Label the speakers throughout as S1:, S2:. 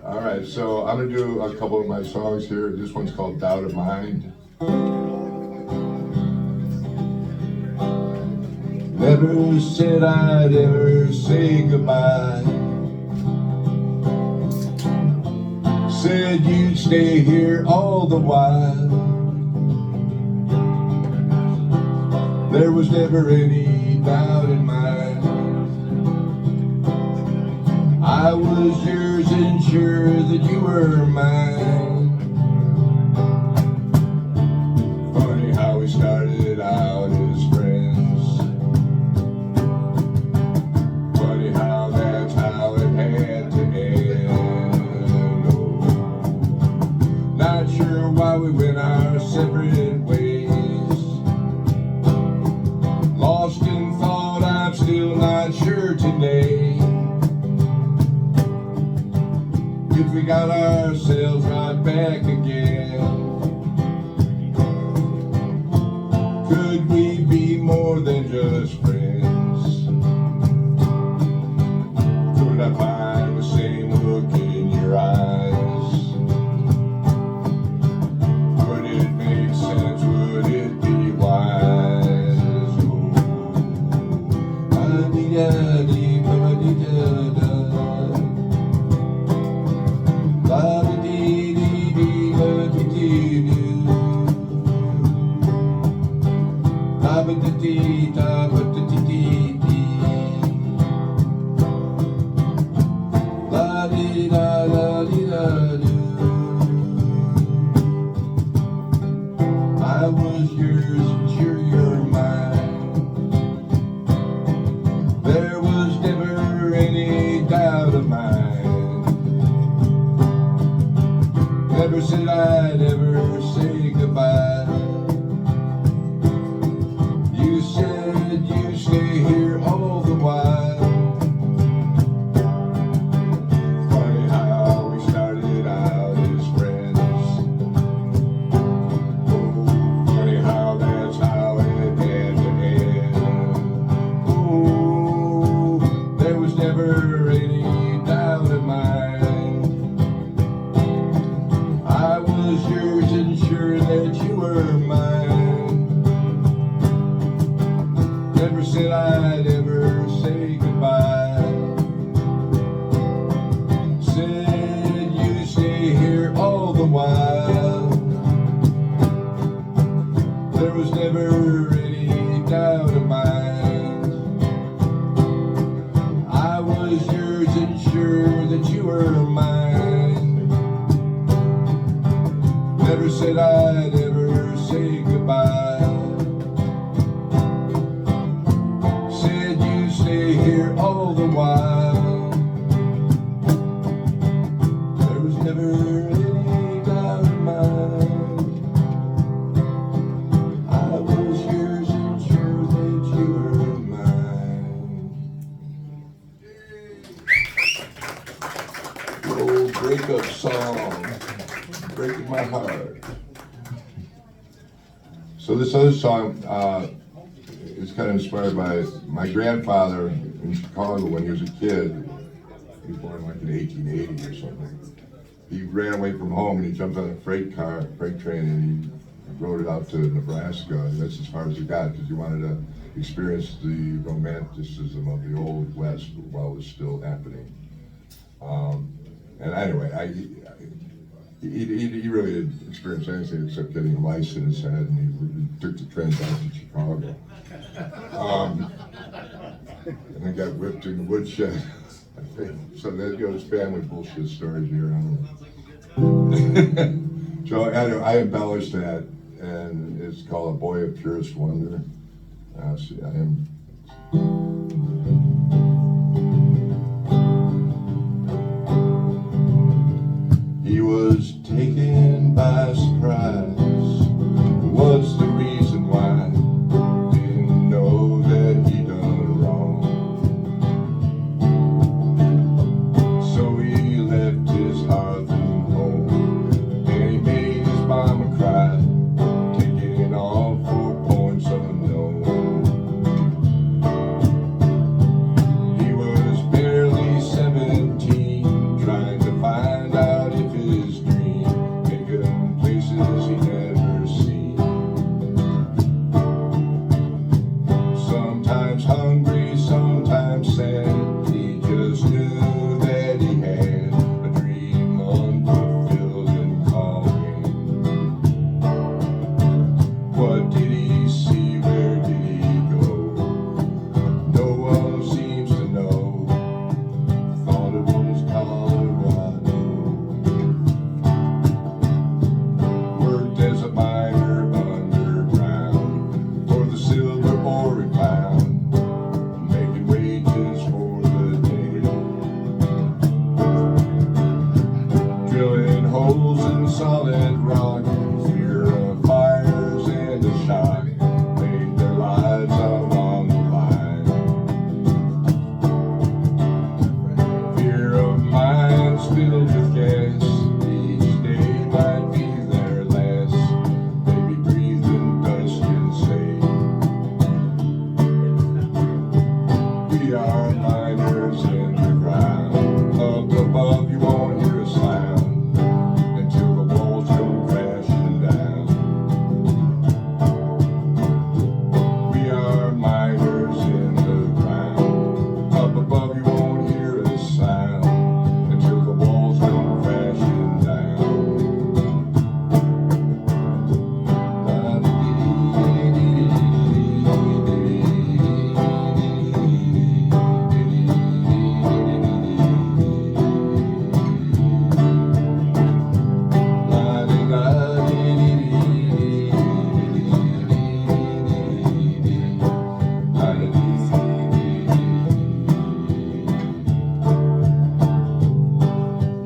S1: All right, so I'm gonna do a couple of my songs here. This one's called Doubt of Mind. Never said I'd ever say goodbye. Said you'd stay here all the while. There was never any doubt in mine. I was yours and sure that you were mine. Funny how we started out as friends. Funny how that's how it had to end. Oh, not sure why we went our separate ways. Lost in thought, I'm still not sure today if we got ourselves right back again. Could we be more than just friends? Could I find the same look in your eyes? Would it make sense? Would it be wise? Oh, ba-dee-da-dee-ba-dee-da-da. I was yours and sure you're mine. There was never any doubt of mine. Never said I'd ever say goodbye. You said you'd stay here all the while. Funny how we started out as friends. Oh, funny how that's how it had to end. Oh, there was never any doubt of mine. I was yours and sure that you were mine. Never said I'd ever say goodbye. Said you'd stay here all the while. There was never any doubt of mine. I was yours and sure that you were mine. Never said I'd ever say goodbye. Said you'd stay here all the while. There was never any doubt in mine. I was yours and sure that you were mine. Old breakup song, breaking my heart. So this other song is kind of inspired by my grandfather in Chicago when he was a kid. He was born like in 1880 or something. He ran away from home and he jumped on a freight train, and he rode it out to Nebraska. And that's as far as he got because he wanted to experience the romanticism of the Old West while it was still happening. And anyway, he really didn't experience anything except getting lice in his head, and he took the train down to Chicago. And then got whipped in the woodshed, I think. So that goes family bullshit stories here. So anyway, I embellished that, and it's called A Boy of Purest Wonder. See, I am. He was taken by surprise. What's the reason why? Didn't know that he done wrong. So he left his hearth and home, and he made his mama cry, taking off 4 points unknown. He was barely 17, trying to find out grass. Each day might be their last. They be breathing dust and say, we are miners in the ground. Up above you won't hear a sound until the walls come crashing down. We are miners in the ground. Up above you won't hear a sound until the walls come crashing down.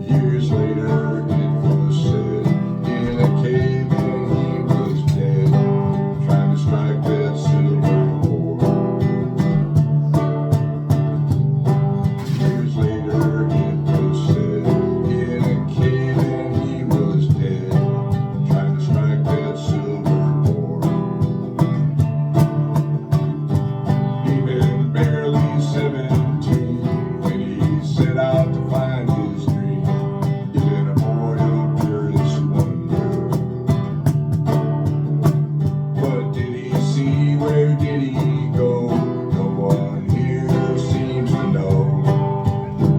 S1: Years later, it was said in a cave and he was dead, trying to strike that silver ore. Years later, it was said in a cave and he was dead, trying to strike that silver ore. He'd been barely 17 when he set out to find his dream. He'd been a boy of purest wonder. What did he see? Where did he go? No one here seems to know.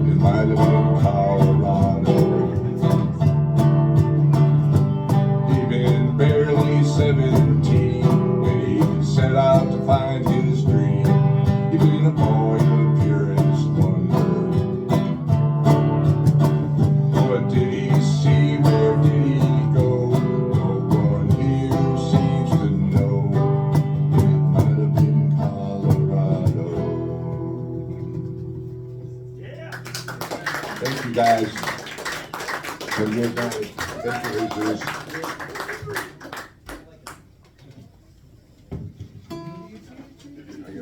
S1: It might have been Colorado. He'd been barely 17 when he set out to find his dream. He'd been a boy of purest wonder. What did he see? Where did he go? No one here seems to know. It might have been Colorado. Thank you guys. Have a good night. Thank you, Jesus.